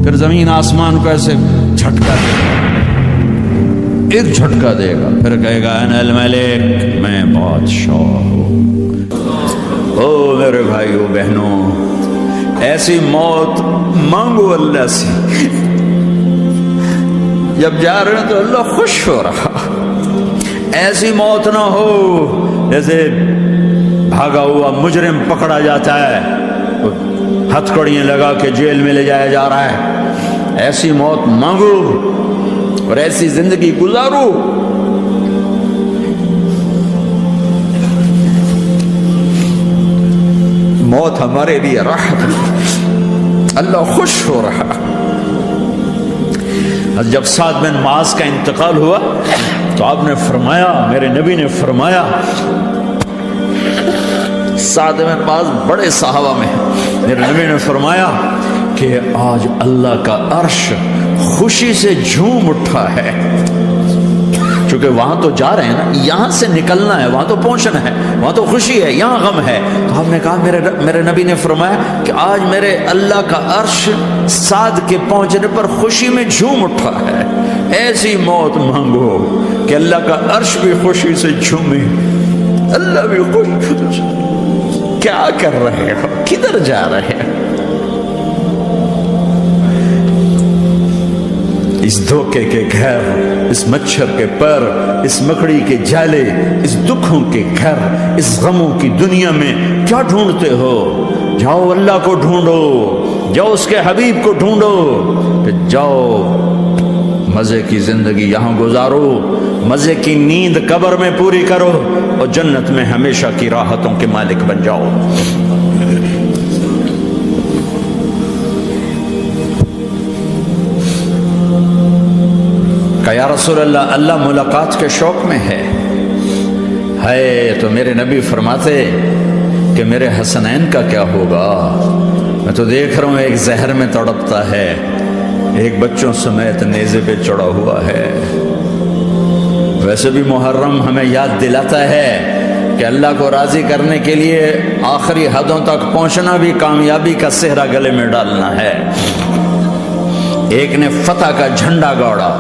پھر زمین آسمان کو ایسے جھٹکا دے گا، ایک جھٹکا دے گا، پھر کہے گا انا الملک، میں بادشاہ ہوں۔ او میرے بھائیو بہنوں، ایسی موت مانگو اللہ سے، جب جا رہے ہیں تو اللہ خوش ہو رہا۔ ایسی موت نہ ہو جیسے بھاگا ہوا مجرم پکڑا جاتا ہے، ہتھکڑیاں لگا کے جیل میں لے جایا جا رہا ہے۔ ایسی موت مانگو اور ایسی زندگی گزارو۔ موت ہمارے لیے راحت ہے، اللہ خوش ہو رہا۔ جب سعد بن معاذ کا انتقال ہوا تو آپ نے فرمایا، میرے نبی نے فرمایا، سعد بن معاذ بڑے صحابہ میں، میرے نبی نے فرمایا کہ آج اللہ کا عرش خوشی سے جھوم اٹھا ہے، چونکہ وہاں تو جا رہے ہیں نا، یہاں سے نکلنا ہے، وہاں تو پہنچنا ہے، وہاں تو خوشی ہے، یہاں غم ہے۔ تو آپ نے کہا، میرے نبی نے فرمایا کہ آج میرے اللہ کا عرش سعد کے پہنچنے پر خوشی میں جھوم اٹھا ہے۔ ایسی موت مانگو کہ اللہ کا عرش بھی خوشی سے جھومے، اللہ بھی خوش۔ کیا کر رہے ہو؟ کدھر جا رہے ہو؟ اس دھوکے کے گھر، اس مچھر کے پر، اس مکڑی کے جالے، اس دکھوں کے گھر، اس غموں کی دنیا میں کیا ڈھونڈتے ہو؟ جاؤ اللہ کو ڈھونڈو، جاؤ اس کے حبیب کو ڈھونڈو، پھر جاؤ مزے کی زندگی یہاں گزارو، مزے کی نیند قبر میں پوری کرو اور جنت میں ہمیشہ کی راحتوں کے مالک بن جاؤ۔ کہ یا رسول اللہ، اللہ ملاقات کے شوق میں ہے۔ تو میرے نبی فرماتے کہ میرے حسنین کا کیا ہوگا؟ میں تو دیکھ رہا ہوں ایک زہر میں تڑپتا ہے، ایک بچوں سمیت نیزے پہ چڑھا ہوا ہے۔ ویسے بھی محرم ہمیں یاد دلاتا ہے کہ اللہ کو راضی کرنے کے لیے آخری حدوں تک پہنچنا بھی کامیابی کا صحرا گلے میں ڈالنا ہے۔ ایک نے فتح کا جھنڈا گاڑا،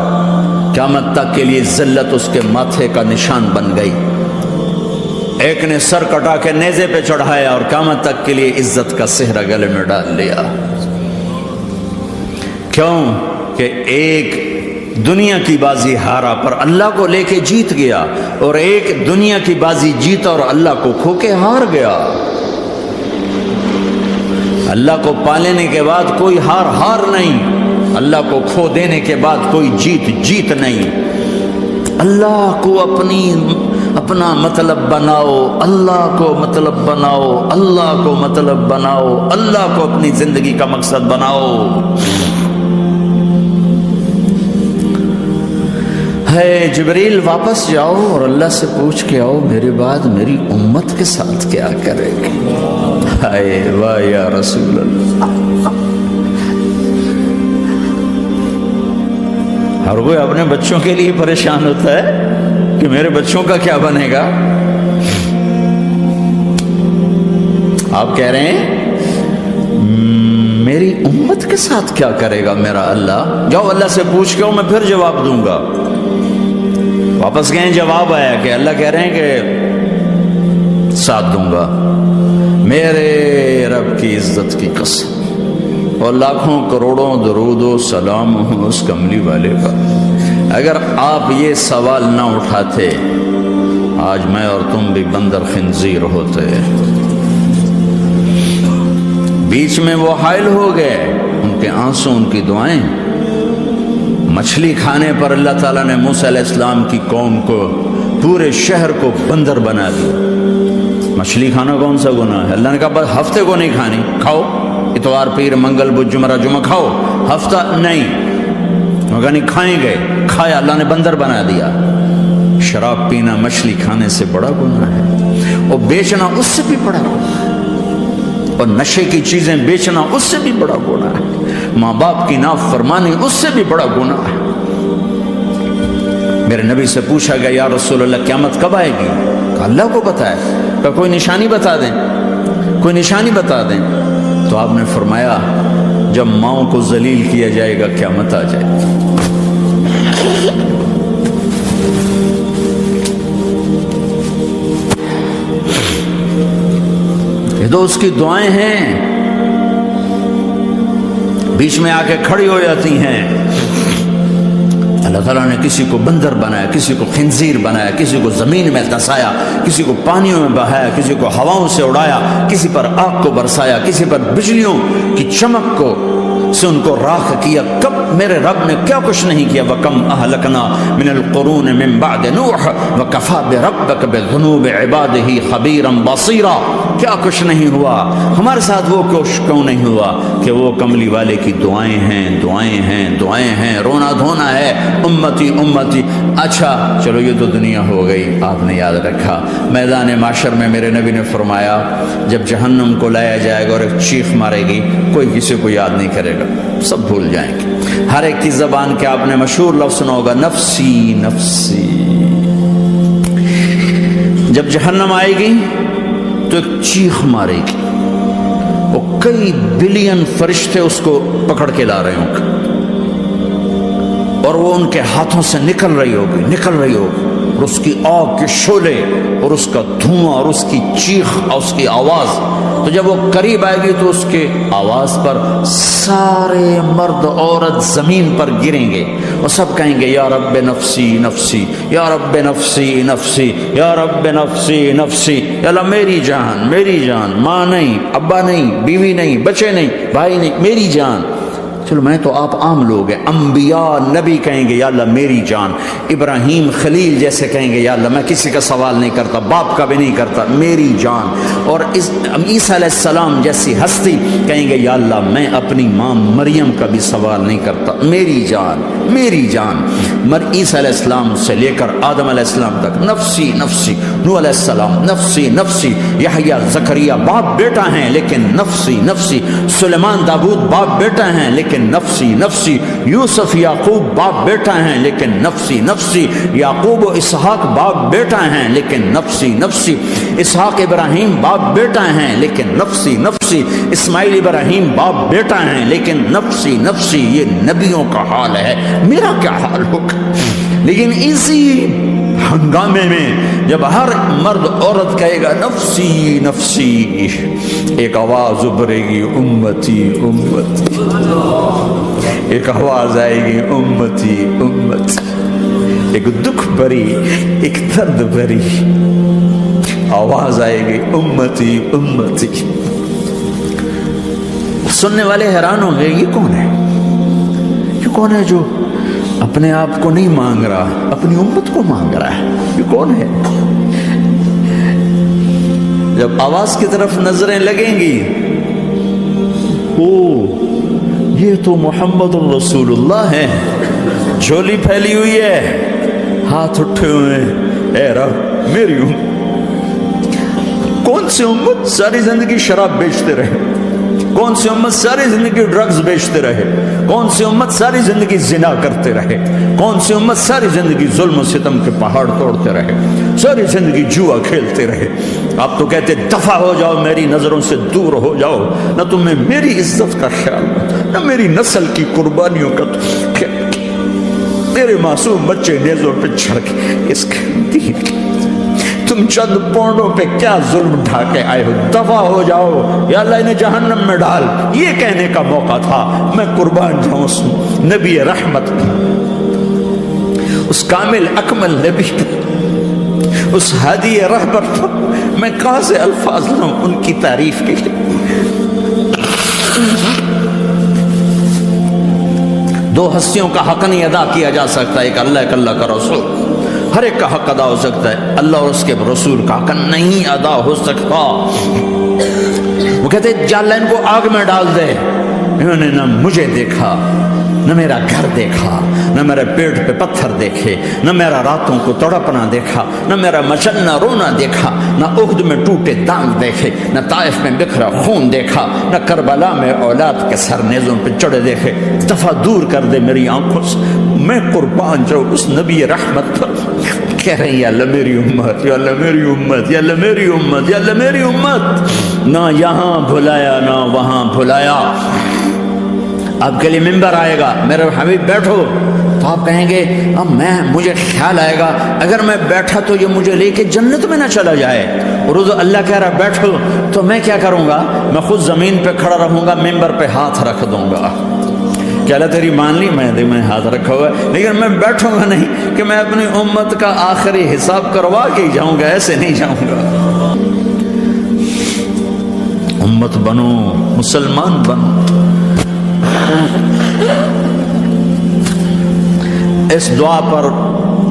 قیامت تک کے لیے ذلت اس کے ماتھے کا نشان بن گئی۔ ایک نے سر کٹا کے نیزے پہ چڑھایا اور قیامت تک کے لیے عزت کا صحرا گلے میں ڈال لیا۔ کیوں کہ ایک دنیا کی بازی ہارا پر اللہ کو لے کے جیت گیا، اور ایک دنیا کی بازی جیتا اور اللہ کو کھو کے ہار گیا۔ اللہ کو پا لینے کے بعد کوئی ہار نہیں، اللہ کو کھو دینے کے بعد کوئی جیت نہیں۔ اللہ کو اپنا مطلب بناؤ، اللہ کو مطلب بناؤ، اللہ کو مطلب بناؤ، اللہ کو اپنی زندگی کا مقصد بناؤ۔ جبریل واپس جاؤ اور اللہ سے پوچھ کے آؤ میرے بعد میری امت کے ساتھ کیا کرے گی؟ ہائے واہ یا رسول اللہ۔ ہر کوئی اپنے بچوں کے لیے پریشان ہوتا ہے کہ میرے بچوں کا کیا بنے گا۔ آپ کہہ رہے ہیں میری امت کے ساتھ کیا کرے گا میرا اللہ؟ جاؤ اللہ سے پوچھ کے آؤ، میں پھر جواب دوں گا۔ واپس گئے، جواب آیا کہ اللہ کہہ رہے ہیں کہ ساتھ دوں گا، میرے رب کی عزت کی قسم، اور لاکھوں کروڑوں درود و سلام ہوں اس کملی والے کا۔ اگر آپ یہ سوال نہ اٹھاتے، آج میں اور تم بھی بندر خنزیر ہوتے۔ بیچ میں وہ حائل ہو گئے، ان کے آنسو، ان کی دعائیں۔ مچھلی کھانے پر اللہ تعالیٰ نے موسیٰ علیہ السلام کی قوم کو، پورے شہر کو بندر بنا دیا۔ مچھلی کھانا کون سا گناہ ہے؟ اللہ نے کہا بس ہفتے کو نہیں کھانی، کھاؤ، اتوار پیر منگل بدھ جمعہ جمعہ کھاؤ، ہفتہ نہیں۔ مگر نہیں کھائیں گے، کھایا، اللہ نے بندر بنا دیا۔ شراب پینا مچھلی کھانے سے بڑا گناہ ہے، اور بیچنا اس سے بھی بڑا گناہ ہے، اور نشے کی چیزیں بیچنا اس سے بھی بڑا گناہ ہے، ماں باپ کی نافرمانی اس سے بھی بڑا گناہ ہے۔ میرے نبی سے پوچھا گیا یا رسول اللہ قیامت کب آئے گی؟ کہا اللہ کو پتہ ہے۔ کہا کوئی نشانی بتا دیں، کوئی نشانی بتا دیں۔ تو آپ نے فرمایا جب ماؤں کو ذلیل کیا جائے گا قیامت آ جائے گی۔ یہ تو اس کی دعائیں ہیں، بیچ میں آ کے کھڑی ہو جاتی ہیں۔ اللہ تعالیٰ نے کسی کو بندر بنایا، کسی کو خنزیر بنایا، کسی کو زمین میں دھسایا، کسی کو پانیوں میں بہایا، کسی کو ہواؤں سے اڑایا، کسی پر آگ کو برسایا، کسی پر بجلیوں کی چمک کو سے ان کو راکھ کیا۔ کب میرے رب نے کیا کچھ نہیں کیا۔ وَكَمْ أَهْلَكْنَا مِنَ الْقُرُونِ مِنْ بَعْدِ نُوحٍ وَكَفَى بِرَبِّكَ بِذُنُوبِ عِبَادِهِ خَبِيرًا بَصِيرًا۔ کیا کچھ نہیں ہوا ہمارے ساتھ، وہ کیوں نہیں ہوا کہ وہ کملی والے کی دعائیں ہیں، دعائیں ہیں، دعائیں ہیں، رونا دھونا ہے، امتی امتی۔ اچھا چلو یہ تو دنیا ہو گئی، آپ نے یاد رکھا میدان معاشر میں میرے نبی نے فرمایا جب جہنم کو لایا جائے گا اور ایک چیخ مارے گی، کوئی کسی کو یاد نہیں کرے گا، سب بھول جائیں گے۔ ہر ایک کی زبان کے آپ نے مشہور لفظ سنا ہوگا، نفسی نفسی۔ جب جہنم آئے گی تو ایک چیخ مارے گی، وہ کئی بلین فرشتے اس کو پکڑ کے لا رہے ہوں گے اور وہ ان کے ہاتھوں سے نکل رہی ہوگی اور اس کی آگ کے شعلے اور اس کا دھواں اور اس کی چیخ اور اس کی آواز، تو جب وہ قریب آئے گی تو اس کے آواز پر سارے مرد عورت زمین پر گریں گے اور سب کہیں گے یا رب نفسی نفسی، یا رب نفسی نفسی، یا رب نفسی نفسی۔ یا اللہ میری جان، میری جان، ماں نہیں، ابا نہیں، بیوی نہیں، بچے نہیں، بھائی نہیں، میری جان۔ چلو میں تو آپ عام لوگ ہیں، انبیاء نبی کہیں گے یا اللہ میری جان، ابراہیم خلیل جیسے کہیں گے یا اللہ میں کسی کا سوال نہیں کرتا، باپ کا بھی نہیں کرتا، میری جان۔ اور عیسیٰ علیہ السلام جیسی ہستی کہیں گے یا اللہ میں اپنی ماں مریم کا بھی سوال نہیں کرتا، میری جان، میری جان۔ عیسیٰ علیہ السلام سے لے کر آدم علیہ السلام تک نفسی نفسی، نوح علیہ السلام نفسی نفسی، یحییٰ زکریا باپ بیٹا ہیں لیکن نفسی نفسی، سلیمان داؤد باپ بیٹا ہیں لیکن نفسی نفسی، یوسف یعقوب باپ بیٹا ہیں لیکن نفسی نفسی، یعقوب و اسحاق باپ بیٹا ہیں لیکن نفسی نفسی، اسحاق ابراہیم باپ بیٹا ہیں لیکن نفسی نفسی، اسماعیل ابراہیم باپ بیٹا ہیں لیکن نفسی نفسی۔ یہ نبیوں کا حال ہے، میرا کیا حال ہوگا؟ لیکن اسی ہنگامے میں جب ہر مرد عورت کہے گا نفسی نفسی، ایک آواز ابھرے گی امتی امتی، ایک آواز آئے گی امتی امتی، ایک دکھ بھری، ایک درد بھری آواز آئے گی امتی امتی۔ سننے والے حیران ہوں گے یہ کون ہے، یہ کون ہے جو اپنے آپ کو نہیں مانگ رہا، اپنی امت کو مانگ رہا ہے، یہ کون ہے؟ جب آواز کی طرف نظریں لگیں گی، او یہ تو محمد الرسول اللہ ہے، جھولی پھیلی ہوئی ہے، ہاتھ اٹھے ہوئے ہیں، اے رب میری امت۔ کون سی امت ساری زندگی شراب بیچتے رہے، کون سی امت ساری زندگی ڈرگز بیچتے رہے، کون سی امت ساری زندگی زنا کرتے رہے، کون سی امت ساری زندگی ظلم و ستم کے پہاڑ توڑتے رہے، ساری زندگی جوا کھیلتے رہے۔ آپ تو کہتے دفع ہو جاؤ، میری نظروں سے دور ہو جاؤ، نہ تمہیں میری عزت کا خیال، نہ میری نسل کی قربانیوں کا خیال، میرے معصوم بچے نیزوں پہ چڑھ کے اس دین کی تم چند پونڈوں پہ کیا ظلم ڈھا کے آئے ہو، دفع ہو جاؤ، یا اللہ انہیں جہنم میں ڈال۔ یہ کہنے کا موقع تھا، میں قربان جاؤں اس نبی رحمت پہ، اس کامل اکمل نبی پہ، اس ہادی رہبر پر۔ میں کہاں سے الفاظ لاؤں ان کی تعریف کے لیے؟ دو ہستیوں کا حق نہیں ادا کیا جا سکتا، ایک اللہ، ایک اللہ کا رسول۔ ہر ایک کا حق ادا ہو سکتا ہے، اللہ اور اس کے رسول کا حق نہیں ادا ہو سکتا۔ وہ کہتے جا اللہ ان کو آگ میں ڈال دے، انہوں نے نہ مجھے دیکھا، نہ میرا گھر دیکھا، نہ میرے پیٹ پہ پتھر دیکھے، نہ میرا راتوں کو تڑپنا دیکھا، نہ میرا مچلنا رونا دیکھا، نہ احد میں ٹوٹے دانت دیکھے، نہ طائف میں بکھرا خون دیکھا، نہ کربلا میں اولاد کے سر نیزوں پہ چڑھے دیکھے۔ دفع دور کر دے میری آنکھوں سے، میں قربان جاؤں اس نبی رحمت پر۔ کہہ رہے ہیں یا اللہ میری امت، یا اللہ میری امت، یا اللہ میری امت، یا اللہ میری امت۔ نہ یہاں بھلایا نہ وہاں بھلایا، آپ کے لیے ممبر آئے گا، میرے حبیب بیٹھو، تو آپ کہیں گے اب مجھے خیال آئے گا اگر میں بیٹھا تو یہ مجھے لے کے جنت میں نہ چلا جائے، اور اللہ کہہ رہا بیٹھو، تو میں کیا کروں گا؟ میں خود زمین پہ کھڑا رہوں گا، ممبر پہ ہاتھ رکھ دوں گا کہ اللہ تیری مان لی، میں ہاتھ رکھا ہوا ہے، لیکن میں بیٹھوں گا نہیں کہ میں اپنی امت کا آخری حساب کروا کے ہی جاؤں گا، ایسے نہیں جاؤں گا۔ امت بنو، مسلمان بنو۔ اس دعا پر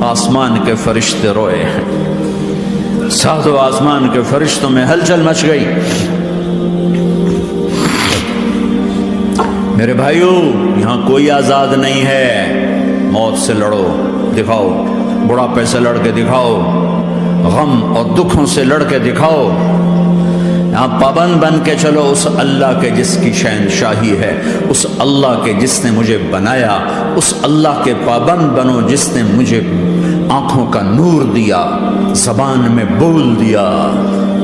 آسمان کے فرشتے روئے ہیں، ساتوں آسمان کے فرشتوں میں ہلچل مچ گئی۔ میرے بھائیو، یہاں کوئی آزاد نہیں ہے، موت سے لڑو، دکھاؤ، بڑھاپے سے لڑ کے دکھاؤ، غم اور دکھوں سے لڑ کے دکھاؤ، یہاں پابند بن کے چلو اس اللہ کے جس کی شہنشاہی ہے، اس اللہ کے جس نے مجھے بنایا، اس اللہ کے پابند بنو جس نے مجھے آنکھوں کا نور دیا، زبان میں بول دیا،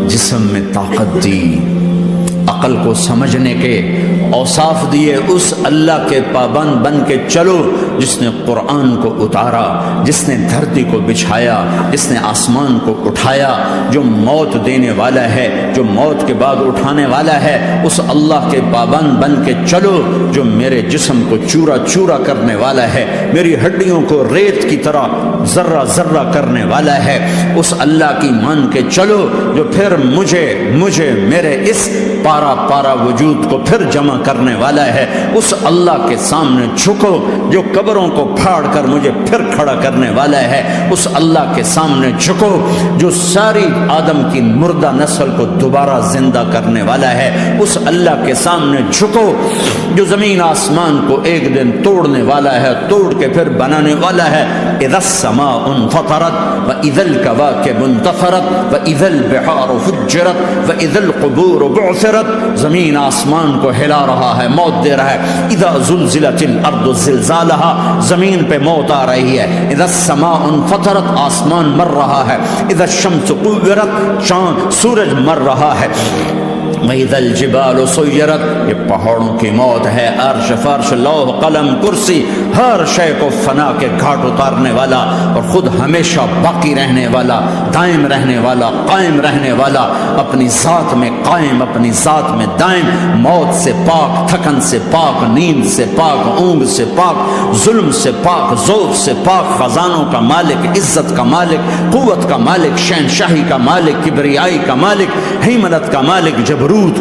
جسم میں طاقت دی، عقل کو سمجھنے کے اوصاف دیے، اس اللہ کے پابند بن کے چلو جس نے قرآن کو اتارا، جس نے دھرتی کو بچھایا، جس نے آسمان کو اٹھایا، جو موت دینے والا ہے، جو موت کے بعد اٹھانے والا ہے، اس اللہ کے پابند بن کے چلو جو میرے جسم کو چورا چورا کرنے والا ہے، میری ہڈیوں کو ریت کی طرح ذرہ ذرہ کرنے والا ہے، اس اللہ کی مان کے چلو جو پھر مجھے میرے اس پارا پارا وجود کو پھر جمع کرنے والا ہے، اس اللہ کے سامنے جھکو جو قبروں کو پھاڑ کر مجھے پھر کھڑا کرنے والا ہے، اس اللہ کے سامنے جھکو جو ساری آدم کی مردہ نسل کو دوبارہ زندہ کرنے والا ہے، اس اللہ کے سامنے جھکو جو زمین آسمان کو ایک دن توڑنے والا ہے، توڑ کے پھر بنانے والا ہے۔ اذا السماء انفطرت واذا الكواكب انتثرت واذا البحار فجرت واذا القبور بعثرت، زمین آسمان کو ہلا رہا ہے، موت دے رہا ہے۔ اذا زلزلت الارض زلزالها، زمین پہ موت آ رہی ہے۔ اذا السماء انفطرت، آسمان مر رہا ہے۔ اذا الشمس كورت، چاند سورج مر رہا ہے۔ وَإِذَا الْجِبَالُ سُيِّرَتْ، یہ پہاڑوں کی موت ہے، عرش فرش لوح قلم کرسی ہر شے کو فنا کے گھاٹ اتارنے والا اور خود ہمیشہ باقی رہنے والا، دائم رہنے والا، قائم رہنے والا، اپنی ذات میں قائم، اپنی ذات میں دائم، موت سے پاک، تھکن سے پاک، نیند سے پاک، اونگ سے پاک، ظلم سے پاک، ذوق سے پاک، خزانوں کا مالک، عزت کا مالک، قوت کا مالک، شہنشاہی کا مالک، کبریائی کا مالک، ہیمنت کا مالک، جبروت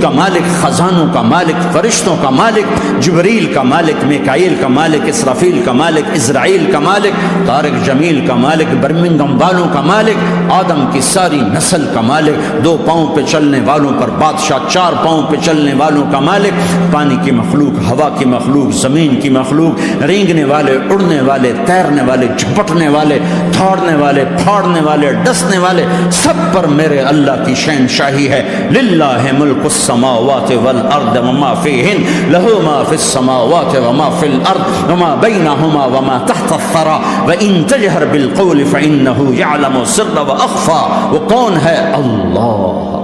کا مالک، خزانوں کا مالک، فرشتوں کا مالک، جبریل کا مالک، میکائیل کا مالک، اسرافیل کا مالک، اسرائیل کا مالک، طارق جمیل کا مالک، برمنگم والوں کا مالک، آدم کی ساری نسل کا مالک، 2 پاؤں پہ چلنے والوں پر بادشاہ، 4 پاؤں پہ چلنے والوں کا مالک، پانی کی مخلوق، ہوا کی مخلوق، زمین کی مخلوق، رینگنے والے، اڑنے والے، تیرنے والے، جھپٹنے والے، دھاڑنے والے، پھاڑنے والے، ڈسنے والے، سب پر میرے اللہ کی شہنشاہی ہے۔ للہ ملک السماوات والارض وما فیہن، لہ ما فی السماوات وما فی الارض وما بینہما وما تحت الثری وان تجہر بالقول فانہ یعلم السر واخفی۔ وہ کون ہے؟ اللہ